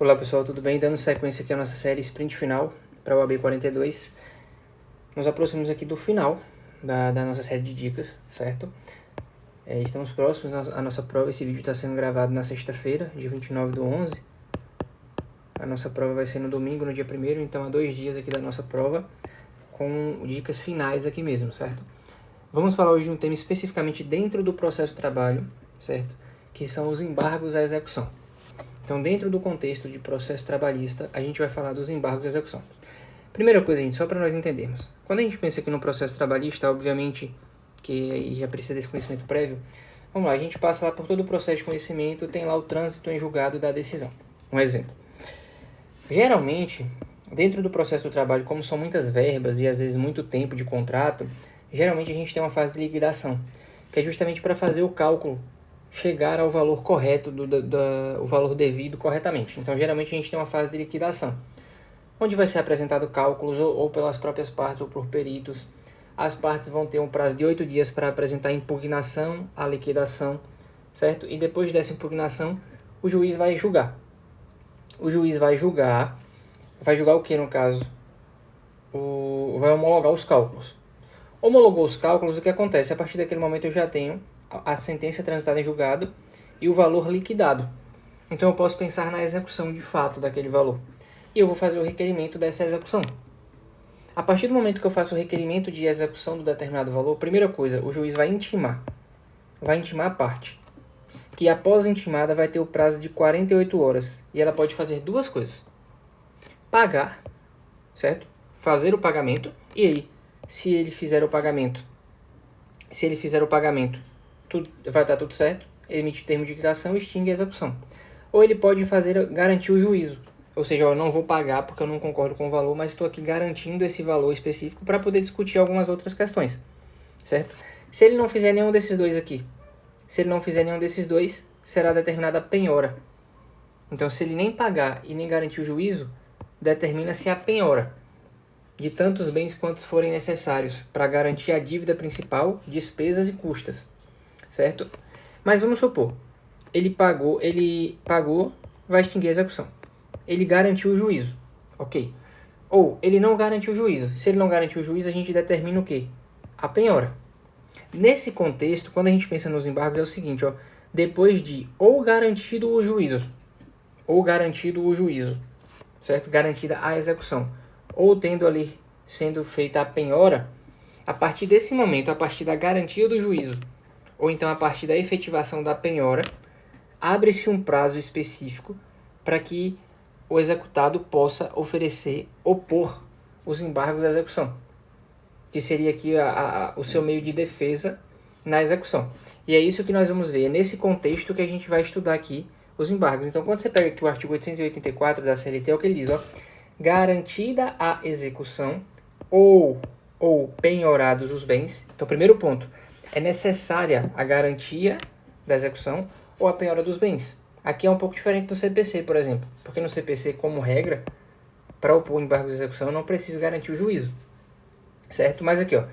Olá pessoal, tudo bem? Dando sequência aqui à nossa série Sprint Final para o AB 42. Nos aproximamos aqui do final da nossa série de dicas, certo? Estamos próximos à nossa prova. Esse vídeo está sendo gravado na sexta-feira, dia 29/11. A nossa prova vai ser no domingo, no dia 1º, então há 2 dias aqui da nossa prova, com dicas finais aqui mesmo, certo? Vamos falar hoje de um tema especificamente dentro do processo de trabalho, certo? Que são os embargos à execução. Então, dentro do contexto de processo trabalhista, a gente vai falar dos embargos à execução. Primeira coisa, gente, só para nós entendermos. Quando a gente pensa aqui no processo trabalhista, obviamente, que já precisa desse conhecimento prévio, vamos lá, a gente passa lá por todo o processo de conhecimento, tem lá o trânsito em julgado da decisão. Um exemplo. Geralmente, dentro do processo do trabalho, como são muitas verbas e às vezes muito tempo de contrato, geralmente a gente tem uma fase de liquidação, que é justamente para fazer o cálculo chegar ao valor correto, o valor devido corretamente. Então, geralmente a gente tem uma fase de liquidação, onde vai ser apresentado cálculos ou pelas próprias partes ou por peritos. As partes vão ter um prazo de 8 dias para apresentar impugnação à liquidação, certo? E depois dessa impugnação, o juiz vai julgar. O juiz vai julgar o que no caso? Vai homologar os cálculos. Homologou os cálculos, o que acontece? A partir daquele momento eu já tenho a sentença transitada em julgado e o valor liquidado. Então eu posso pensar na execução de fato daquele valor. E eu vou fazer o requerimento dessa execução. A partir do momento que eu faço o requerimento de execução do determinado valor, primeira coisa, o juiz vai intimar a parte, que após intimada vai ter o prazo de 48 horas. E ela pode fazer duas coisas. Pagar, certo? Fazer o pagamento. E aí, se ele fizer o pagamento, vai estar tudo certo, emite termo de liquidação e extingue a execução. Ou ele pode garantir o juízo, ou seja, eu não vou pagar porque eu não concordo com o valor, mas estou aqui garantindo esse valor específico para poder discutir algumas outras questões, certo? Se ele não fizer nenhum desses dois aqui, será determinada a penhora. Então, se ele nem pagar e nem garantir o juízo, determina-se a penhora de tantos bens quantos forem necessários para garantir a dívida principal, despesas e custas, certo? Mas vamos supor, ele pagou, vai extinguir a execução. Ele garantiu o juízo, ok? Ou ele não garantiu o juízo. Se ele não garantiu o juízo, a gente determina o quê? A penhora. Nesse contexto, quando a gente pensa nos embargos, é o seguinte, ó, depois de ou garantido o juízo, certo? Garantida a execução, ou tendo ali sendo feita a penhora, a partir desse momento, a partir da garantia do juízo, ou então a partir da efetivação da penhora, abre-se um prazo específico para que o executado possa opor os embargos à execução, que seria aqui o seu meio de defesa na execução. E é isso que nós vamos ver, é nesse contexto que a gente vai estudar aqui os embargos. Então, quando você pega aqui o artigo 884 da CLT, é o que ele diz, ó, garantida a execução ou penhorados os bens. Então, primeiro ponto, é necessária a garantia da execução ou a penhora dos bens. Aqui é um pouco diferente do CPC, por exemplo, porque no CPC, como regra, para opor embargos de execução, eu não preciso garantir o juízo, certo? Mas aqui, ó,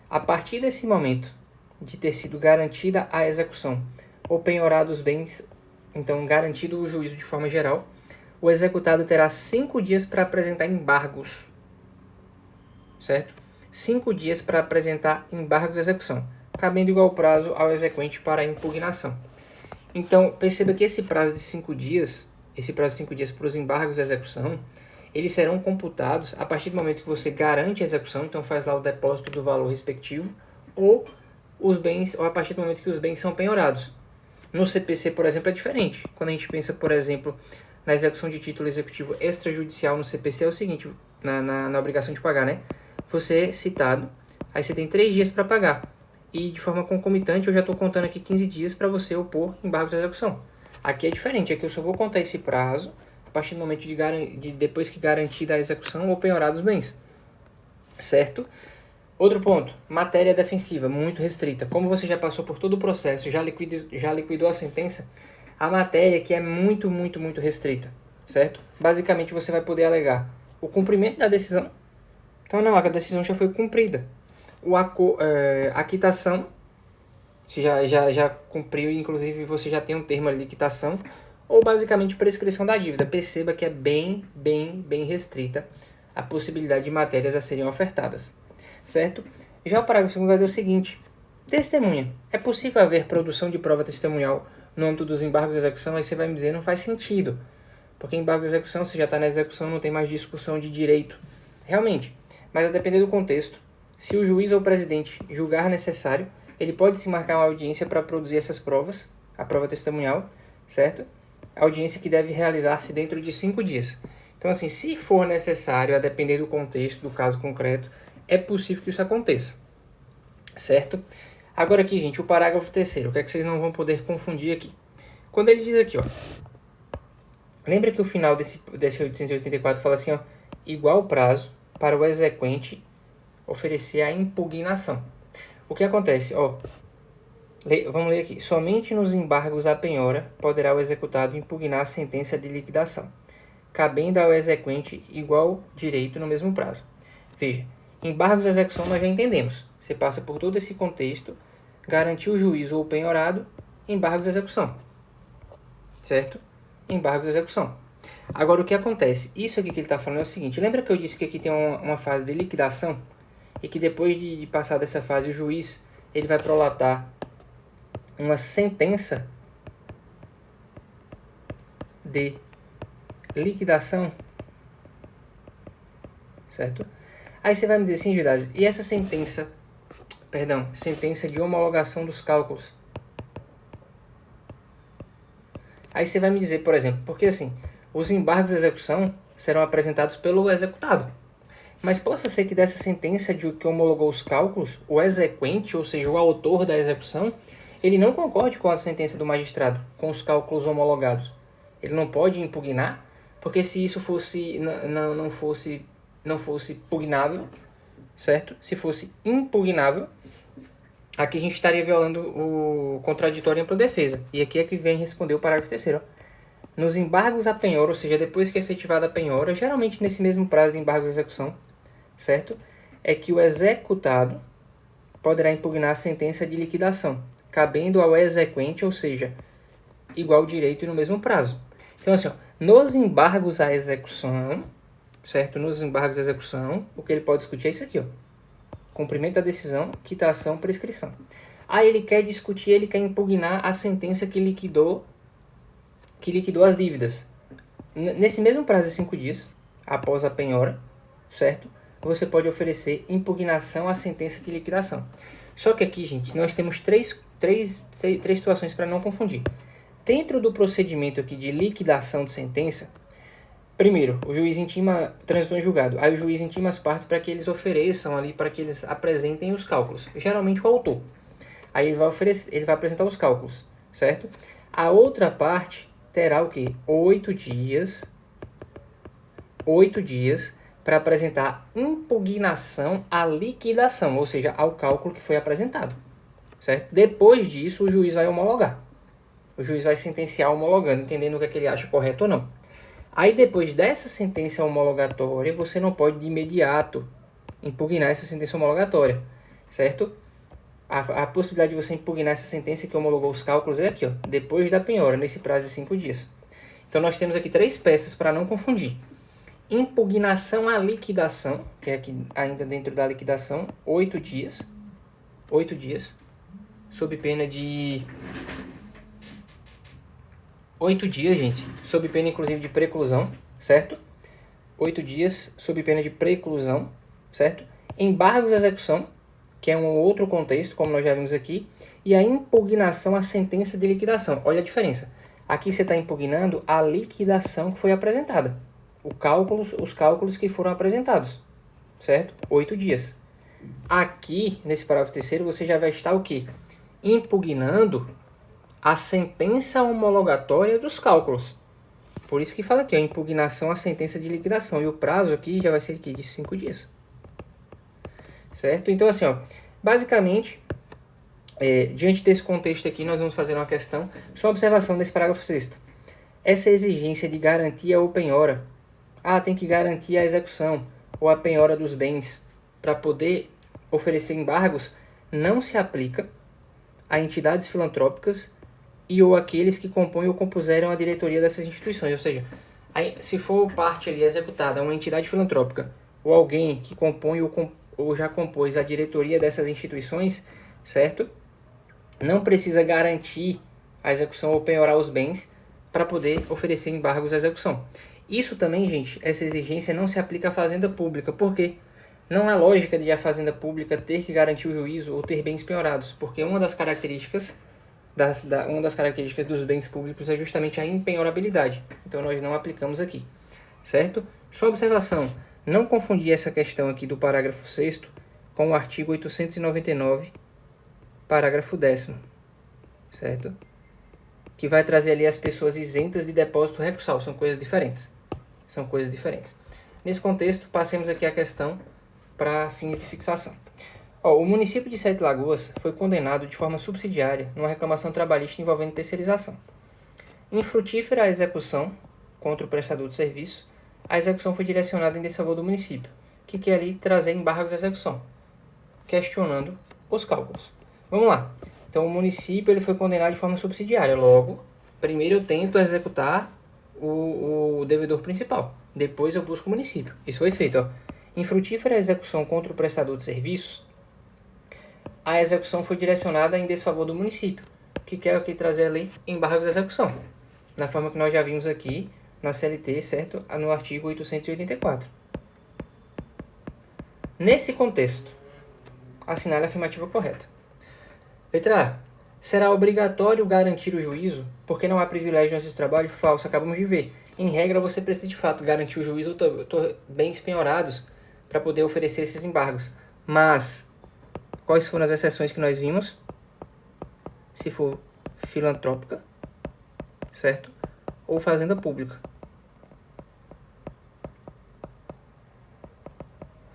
a partir desse momento de ter sido garantida a execução ou penhorados os bens, então garantido o juízo de forma geral, o executado terá 5 dias para apresentar embargos, certo? 5 dias para apresentar embargos de execução, cabendo igual prazo ao exequente para a impugnação. Então, perceba que esse prazo de 5 dias para os embargos de execução, eles serão computados a partir do momento que você garante a execução, então faz lá o depósito do valor respectivo, ou a partir do momento que os bens são penhorados. No CPC, por exemplo, é diferente. Quando a gente pensa, por exemplo, na execução de título executivo extrajudicial no CPC, é o seguinte, na obrigação de pagar, né? Você é citado, aí você tem 3 dias para pagar. E de forma concomitante, eu já estou contando aqui 15 dias para você opor embargos de execução. Aqui é diferente, aqui eu só vou contar esse prazo a partir do momento depois que garantida a execução ou penhorados os bens, certo? Outro ponto, matéria defensiva, muito restrita. Como você já passou por todo o processo, já liquidou a sentença, a matéria aqui é muito, muito, muito restrita, certo? Basicamente, você vai poder alegar o cumprimento da decisão. Então, não, a decisão já foi cumprida. A quitação, você já cumpriu, inclusive você já tem um termo ali de quitação, ou basicamente prescrição da dívida. Perceba que é bem restrita a possibilidade de matérias a serem ofertadas, certo? Já o parágrafo 2 vai dizer o seguinte: testemunha. É possível haver produção de prova testemunhal no âmbito dos embargos de execução? Aí você vai me dizer, não faz sentido. Porque embargo de execução, você já está na execução, não tem mais discussão de direito. Realmente. Mas a depender do contexto, se o juiz ou o presidente julgar necessário, ele pode se marcar uma audiência para produzir essas provas, a prova testemunhal, certo? A audiência que deve realizar-se dentro de 5 dias. Então, assim, se for necessário, a depender do contexto, do caso concreto, é possível que isso aconteça, certo? Agora aqui, gente, o parágrafo 3º, o que é que vocês não vão poder confundir aqui? Quando ele diz aqui, ó, lembra que o final desse 884 fala assim, ó, igual prazo para o exequente oferecer a impugnação. O que acontece? Ó, vamos ler aqui. Somente nos embargos à penhora poderá o executado impugnar a sentença de liquidação, cabendo ao exequente igual direito no mesmo prazo. Veja, embargos à execução nós já entendemos. Você passa por todo esse contexto, garantir o juízo ou penhorado, embargos à execução. Certo? Embargos à execução. Agora, o que acontece? Isso aqui que ele está falando é o seguinte. Lembra que eu disse que aqui tem uma fase de liquidação? E que depois de passar dessa fase, o juiz ele vai prolatar uma sentença de liquidação, certo? Aí você vai me dizer assim, Judásio, e essa sentença de homologação dos cálculos? Aí você vai me dizer, por exemplo, porque assim, os embargos de execução serão apresentados pelo executado. Mas possa ser que dessa sentença de que homologou os cálculos, o exequente, ou seja, o autor da execução, ele não concorde com a sentença do magistrado, com os cálculos homologados. Ele não pode impugnar, porque se isso fosse não fosse pugnável, certo? Se fosse impugnável, aqui a gente estaria violando o contraditório em ampla defesa. E aqui é que vem responder o parágrafo 3º. Nos embargos à penhora, ou seja, depois que é efetivada a penhora, geralmente nesse mesmo prazo de embargos de execução, certo? É que o executado poderá impugnar a sentença de liquidação, cabendo ao exequente, ou seja, igual direito e no mesmo prazo. Então, assim, ó, nos embargos à execução, certo? Nos embargos à execução, o que ele pode discutir é isso aqui, ó. Cumprimento da decisão, quitação, prescrição. Aí ele quer discutir, ele quer impugnar a sentença que liquidou as dívidas. Nesse mesmo prazo de 5 dias, após a penhora, certo? Você pode oferecer impugnação à sentença de liquidação. Só que aqui, gente, nós temos três situações para não confundir. Dentro do procedimento aqui de liquidação de sentença, primeiro, o juiz transitou em julgado. Aí o juiz intima as partes para que eles ofereçam ali, para que eles apresentem os cálculos. Geralmente o autor. Aí ele vai apresentar os cálculos, certo? A outra parte terá o quê? 8 dias para apresentar impugnação à liquidação, ou seja, ao cálculo que foi apresentado, certo? Depois disso, o juiz vai homologar. O juiz vai sentenciar homologando, entendendo o que, é que ele acha correto ou não. Aí, depois dessa sentença homologatória, você não pode de imediato impugnar essa sentença homologatória, certo? A possibilidade de você impugnar essa sentença que homologou os cálculos é aqui, ó, depois da penhora, nesse prazo de 5 dias. Então, nós temos aqui 3 peças para não confundir. Impugnação à liquidação, que é aqui ainda dentro da liquidação, 8 dias. 8 dias, sob pena de... 8 dias, gente, sob pena inclusive de preclusão, certo? 8 dias sob pena de preclusão, certo? Embargos à execução, que é um outro contexto, como nós já vimos aqui, e a impugnação à sentença de liquidação. Olha a diferença. Aqui você está impugnando a liquidação que foi apresentada. Os cálculos que foram apresentados, certo? 8 dias. Aqui, nesse parágrafo 3º, você já vai estar o quê? Impugnando a sentença homologatória dos cálculos. Por isso que fala aqui, a impugnação à sentença de liquidação. E o prazo aqui já vai ser aqui de 5 dias. Certo? Então, assim, ó, basicamente, diante desse contexto aqui, nós vamos fazer uma questão, só observação desse parágrafo 6º. Essa exigência de garantia ou penhora, tem que garantir a execução ou a penhora dos bens para poder oferecer embargos, não se aplica a entidades filantrópicas e ou aqueles que compõem ou compuseram a diretoria dessas instituições. Ou seja, aí, se for parte ali executada uma entidade filantrópica ou alguém que compõe ou já compôs a diretoria dessas instituições, certo? Não precisa garantir a execução ou penhorar os bens para poder oferecer embargos à execução. Isso também, gente, essa exigência não se aplica à fazenda pública. Por quê? Não há lógica de a fazenda pública ter que garantir o juízo ou ter bens penhorados, porque uma das características dos bens públicos é justamente a impenhorabilidade. Então nós não aplicamos aqui, certo? Só observação, não confundir essa questão aqui do parágrafo 6º com o artigo 899, parágrafo 10º, certo? Que vai trazer ali as pessoas isentas de depósito recursal. São coisas diferentes. Nesse contexto, passemos aqui a questão para fins de fixação. O município de Sete Lagoas foi condenado de forma subsidiária numa reclamação trabalhista envolvendo terceirização. Infrutífera a execução contra o prestador de serviço, a execução foi direcionada em desfavor do município, que quer ali trazer embargos à execução, questionando os cálculos. Vamos lá. Então, o município ele foi condenado de forma subsidiária. Logo, primeiro eu tento executar o devedor principal. Depois eu busco o município. Isso foi feito. Infrutífera a execução contra o prestador de serviços, a execução foi direcionada em desfavor do município, que quer aqui trazer ali embargos à execução, na forma que nós já vimos aqui na CLT, certo? No artigo 884. Nesse contexto, assinale a afirmativa correta. Letra A. Será obrigatório garantir o juízo, porque não há privilégio nesses trabalhos? Falso, acabamos de ver. Em regra, você precisa de fato garantir o juízo ou bens penhorados para poder oferecer esses embargos. Mas, quais foram as exceções que nós vimos? Se for filantrópica, certo? Ou fazenda pública.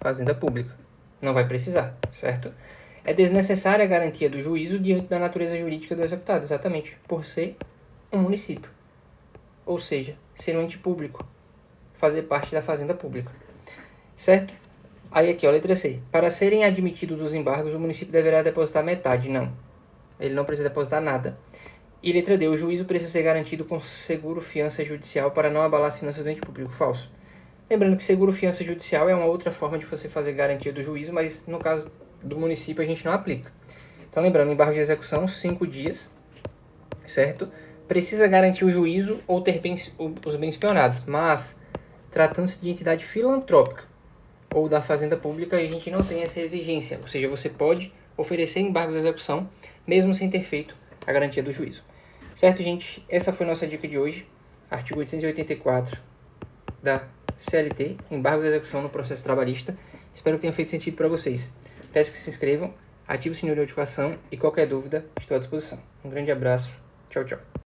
Fazenda pública. Não vai precisar, certo? É desnecessária a garantia do juízo diante da natureza jurídica do executado, exatamente, por ser um município. Ou seja, ser um ente público, fazer parte da fazenda pública. Certo? Aí aqui, ó, letra C. Para serem admitidos os embargos, o município deverá depositar metade. Não. Ele não precisa depositar nada. E letra D. O juízo precisa ser garantido com seguro fiança judicial para não abalar as finanças do ente público. Falso. Lembrando que seguro fiança judicial é uma outra forma de você fazer garantia do juízo, mas no caso do município a gente não aplica. Então lembrando, embargo de execução, 5 dias, certo? Precisa garantir o juízo ou ter os bens penhorados, mas tratando-se de entidade filantrópica ou da fazenda pública, a gente não tem essa exigência, ou seja, você pode oferecer embargos de execução mesmo sem ter feito a garantia do juízo. Certo, gente? Essa foi a nossa dica de hoje, artigo 884 da CLT, embargos de execução no processo trabalhista. Espero que tenha feito sentido para vocês. Peço que se inscrevam, ative o sininho de notificação e qualquer dúvida, estou à disposição. Um grande abraço. Tchau, tchau.